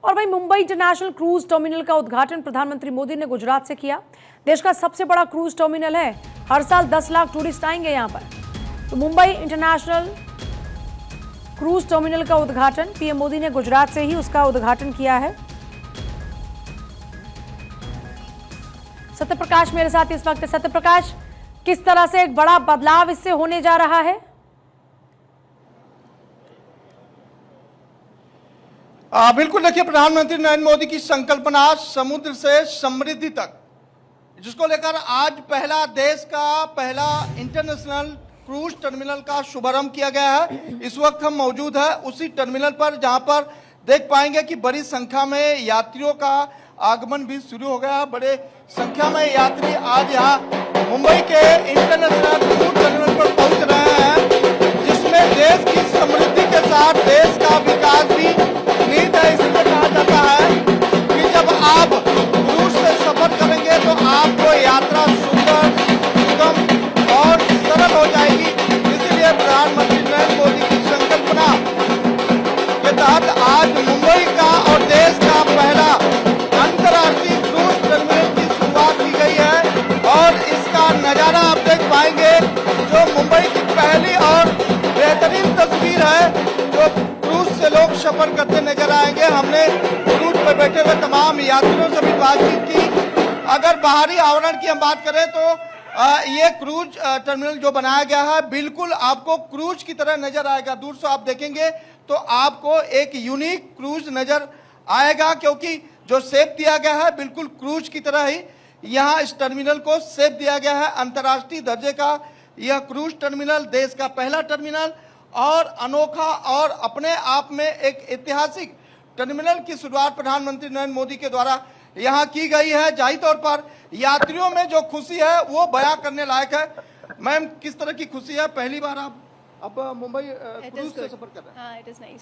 और वहीं Mumbai international cruise terminal का उद्घाटन प्रधानमंत्री मोदी ने गुजरात से किया। देश का सबसे बड़ा क्रूज टर्मिनल है, हर साल 10 लाख टूरिस्ट आएंगे यहां पर। तो मुंबई इंटरनेशनल क्रूज टर्मिनल का उद्घाटन पीएम मोदी ने गुजरात से ही उसका उद्घाटन किया है। सत्यप्रकाश मेरे साथ इस वक्त। सत्यप्रकाश, किस तरह से एक बड़ा बदलाव इससे होने जा रहा है? बिल्कुल, देखिए, प्रधानमंत्री नरेंद्र मोदी की संकल्पना समुद्र से समृद्धि तक, जिसको लेकर आज देश का पहला इंटरनेशनल क्रूज टर्मिनल का शुभारंभ किया गया है। इस वक्त हम मौजूद है उसी टर्मिनल पर, जहां पर देख पाएंगे कि बड़ी संख्या में यात्रियों का आगमन भी शुरू हो गया है। बड़े संख्या में यात्री आज यहाँ मुंबई के इंटरनेशनल क्रूज टर्मिनल पर पहुंच रहे हैं, जिसमें देश की समृद्धि के साथ देश का विकास भी निहित है। इसलिए कहा जाता है कि जब आप क्रूज से सफर करेंगे तो आपको यात्रा सुंदर, सुगम और सरल हो जाएगी। इसीलिए प्रधानमंत्री नरेंद्र मोदी की संकल्पना के तहत आज मुंबई का और देश का पहला अंतर्राष्ट्रीय क्रूज टर्मिनल की शुरुआत की गई है। और इसका नजारा आप देख पाएंगे, जो मुंबई की पहली और बेहतरीन तस्वीर है, जो क्रूज से लोग सफर करते नजर आएंगे। हमने क्रूज पर बैठे हुए तमाम यात्रियों से भी बातचीत की। अगर बाहरी आवरण की हम बात करें तो ये क्रूज टर्मिनल जो बनाया गया है, बिल्कुल आपको क्रूज की तरह नजर आएगा। दूर से आप देखेंगे तो आपको एक यूनिक क्रूज नजर आएगा, क्योंकि जो शेप दिया गया है बिल्कुल क्रूज की तरह ही यहाँ इस टर्मिनल को शेप दिया गया है। अंतर्राष्ट्रीय दर्जे का यह क्रूज टर्मिनल देश का पहला टर्मिनल और अनोखा और अपने आप में एक ऐतिहासिक टर्मिनल की शुरुआत प्रधानमंत्री नरेंद्र मोदी के द्वारा यहाँ की गई है। जाहिर तौर पर यात्रियों में जो खुशी है वो बयां करने लायक है। मैम, किस तरह की खुशी है? पहली बार आप अब मुंबई क्रूज से सफर कर रहे हैं। It is nice.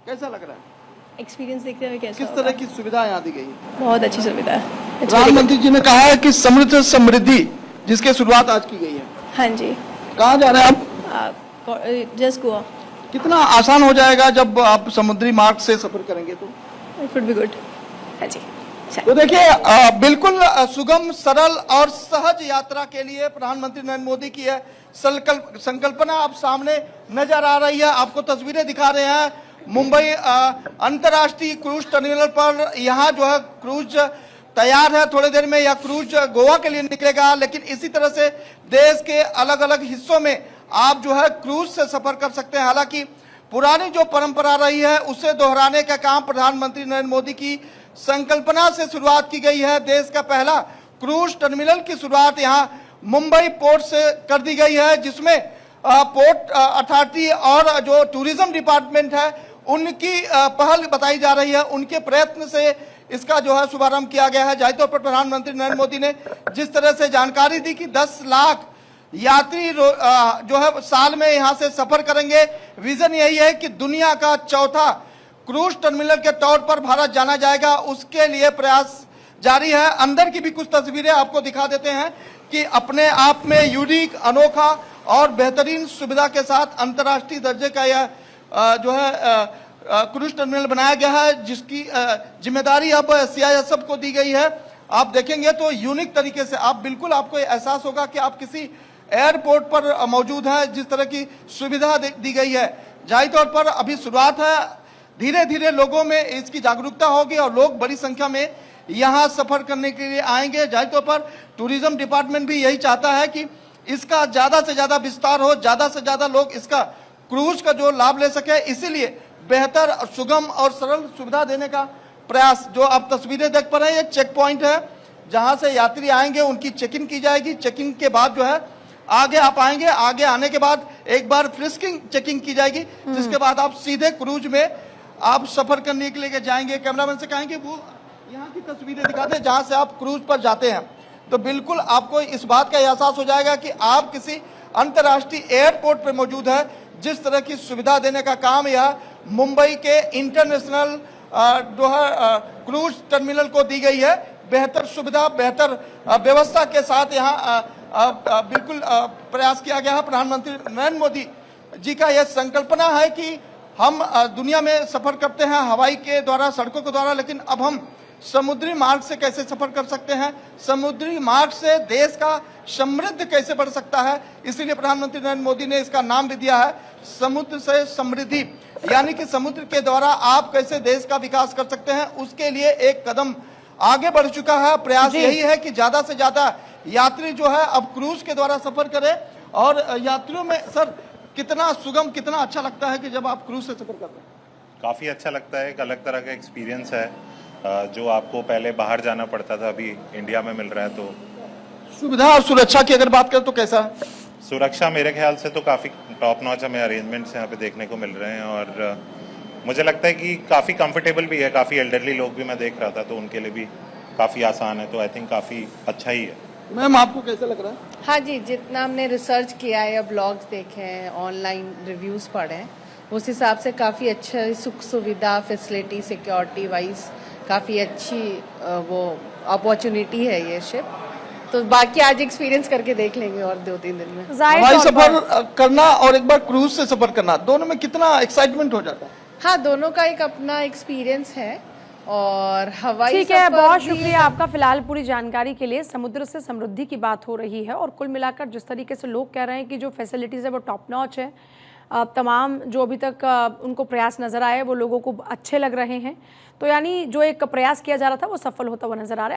कैसा लग रहा है? एक्सपीरियंस देखते हुए कैसा किस तरह की सुविधा यहाँ दी गई है? बहुत अच्छी सुविधा है। प्रधानमंत्री जी ने कहा है कि समृद्ध से समृद्धि, जिसकी शुरुआत आज की गई है। हाँ जी। कहाँ जा रहे हैं आप? जस्ट गोवा। कितना आसान हो जाएगा जब आप समुद्री मार्ग से सफर करेंगे तो? It would be good. हाँ जी। तो देखिए, बिल्कुल सुगम, सरल और सहज यात्रा के लिए प्रधानमंत्री नरेंद्र मोदी की यह संकल्पना आप सामने नजर आ रही है। आपको तस्वीरें दिखा रहे हैं मुंबई अंतर्राष्ट्रीय क्रूज टर्मिनल पर। यहाँ जो है क्रूज तैयार है, थोड़ी देर में यह क्रूज गोवा के लिए निकलेगा। लेकिन इसी तरह से देश के अलग अलग हिस्सों में आप जो है क्रूज से सफर कर सकते हैं। हालांकि पुरानी जो परंपरा रही है उसे दोहराने का काम प्रधानमंत्री नरेंद्र मोदी की संकल्पना से शुरुआत की गई है। देश का पहला क्रूज टर्मिनल की शुरुआत यहाँ मुंबई पोर्ट से कर दी गई है, जिसमें पोर्ट अथॉरिटी और जो टूरिज्म डिपार्टमेंट है उनकी पहल बताई जा रही है। उनके प्रयत्न से इसका जो है शुभारंभ किया गया है। जाहिर तौर पर प्रधानमंत्री नरेंद्र मोदी ने जिस तरह से जानकारी दी कि 10 लाख यात्री जो है साल में यहाँ से सफर करेंगे। विजन यही है कि दुनिया का चौथा क्रूज टर्मिनल के तौर पर भारत जाना जाएगा, उसके लिए प्रयास जारी है। अंदर की भी कुछ तस्वीरें आपको दिखा देते हैं कि अपने आप में यूनिक, अनोखा और बेहतरीन सुविधा के साथ अंतर्राष्ट्रीय दर्जे का यह जो है क्रूज टर्मिनल बनाया गया है, जिसकी जिम्मेदारी अब सीआईएसएफ को दी गई है। आप देखेंगे तो यूनिक तरीके से आप बिल्कुल आपको एहसास होगा कि आप किसी एयरपोर्ट पर मौजूद हैं। जिस तरह की सुविधा दी गई है, जाहिर तौर पर अभी शुरुआत है, धीरे धीरे लोगों में इसकी जागरूकता होगी और लोग बड़ी संख्या में यहाँ सफर करने के लिए आएंगे। जाहिर तौर पर टूरिज्म डिपार्टमेंट भी यही चाहता है कि इसका ज्यादा से ज्यादा विस्तार हो, ज्यादा से ज्यादा लोग इसका क्रूज का जो लाभ ले सके। इसीलिए बेहतर, सुगम और सरल सुविधा देने का प्रयास, जो आप तस्वीरें देख पा रहे हैं, ये चेक पॉइंट है जहां से यात्री आएंगे, उनकी चेक इन की जाएगी। चेकिंग के बाद जो है आगे आप आएंगे, आगे आने के बाद एक बार फ्रिस्किंग चेकिंग की जाएगी, जिसके बाद आप सीधे क्रूज में आप सफर करने के लिए जाएंगे। कैमरामैन से कहेंगे वो यहाँ की तस्वीरें दिखाते हैं जहां से आप क्रूज पर जाते हैं, तो बिल्कुल आपको इस बात का एहसास हो जाएगा कि आप किसी अंतर्राष्ट्रीय एयरपोर्ट पर मौजूद है। जिस तरह की सुविधा देने का काम यह मुंबई के इंटरनेशनल जो है क्रूज टर्मिनल को दी गई है। बेहतर सुविधा, बेहतर व्यवस्था के साथ यहाँ बिल्कुल प्रयास किया गया है। प्रधानमंत्री नरेंद्र मोदी जी का यह संकल्पना है कि हम दुनिया में सफर करते हैं हवाई के द्वारा, सड़कों के द्वारा, लेकिन अब हम समुद्री मार्ग से कैसे सफर कर सकते हैं, समुद्री मार्ग से देश का समृद्ध कैसे बढ़ सकता है। इसीलिए प्रधानमंत्री नरेंद्र मोदी ने इसका नाम भी दिया है समुद्र से समृद्धि, यानी कि समुद्र के द्वारा आप कैसे देश का विकास कर सकते हैं, उसके लिए एक कदम आगे बढ़ चुका है। प्रयास यही है कि ज्यादा से ज्यादा यात्री जो है अब क्रूज के द्वारा सफर करें। और यात्रियों में सर कितना सुगम, कितना अच्छा लगता है कि जब आप क्रूज से सफर करते हैं? काफ़ी अच्छा लगता है, एक अलग तरह का एक्सपीरियंस है जो आपको पहले बाहर जाना पड़ता था, अभी इंडिया में मिल रहा है। तो सुविधा और सुरक्षा की अगर बात करें तो कैसा है? सुरक्षा मेरे ख्याल से तो काफ़ी टॉप नॉच हमें अरेंजमेंट्स यहाँ पे देखने को मिल रहे हैं, और मुझे लगता है कि काफ़ी कंफर्टेबल भी है। काफ़ी एल्डरली लोग भी मैं देख रहा था, तो उनके लिए भी काफ़ी आसान है, तो आई थिंक काफ़ी अच्छा ही है। मैम आपको कैसा लग रहा है? हाँ जी, जितना हमने रिसर्च किया है या ब्लॉग्स देखे हैं, ऑनलाइन रिव्यूज़ पढ़े हैं, उस हिसाब से काफ़ी अच्छा सुख सुविधा, फैसिलिटी, सिक्योरिटी वाइज काफ़ी अच्छी वो अपॉर्चुनिटी है ये शिप। तो बाकी आज एक्सपीरियंस करके देख लेंगे और 2-3 दिन में। जाहिर हवाई तौर पर- सफर करना और एक बार क्रूज से सफर करना, दोनों में कितना एक्साइटमेंट हो जाता है? हाँ, दोनों का एक अपना एक्सपीरियंस है। और हवाई ठीक है, सफर बहुत भी- शुक्रिया आपका फिलहाल पूरी जानकारी के लिए। समुद्र से समृद्धि की बात हो रही है और कुल मिलाकर जिस तरीके से लोग कह रहे हैं कि जो फैसिलिटीज़ है वो टॉप नॉच है, तमाम जो अभी तक उनको प्रयास नज़र आए वो लोगों को अच्छे लग रहे हैं, तो यानी जो एक प्रयास किया जा रहा था वो सफल होता हुआ नजर आ रहा है।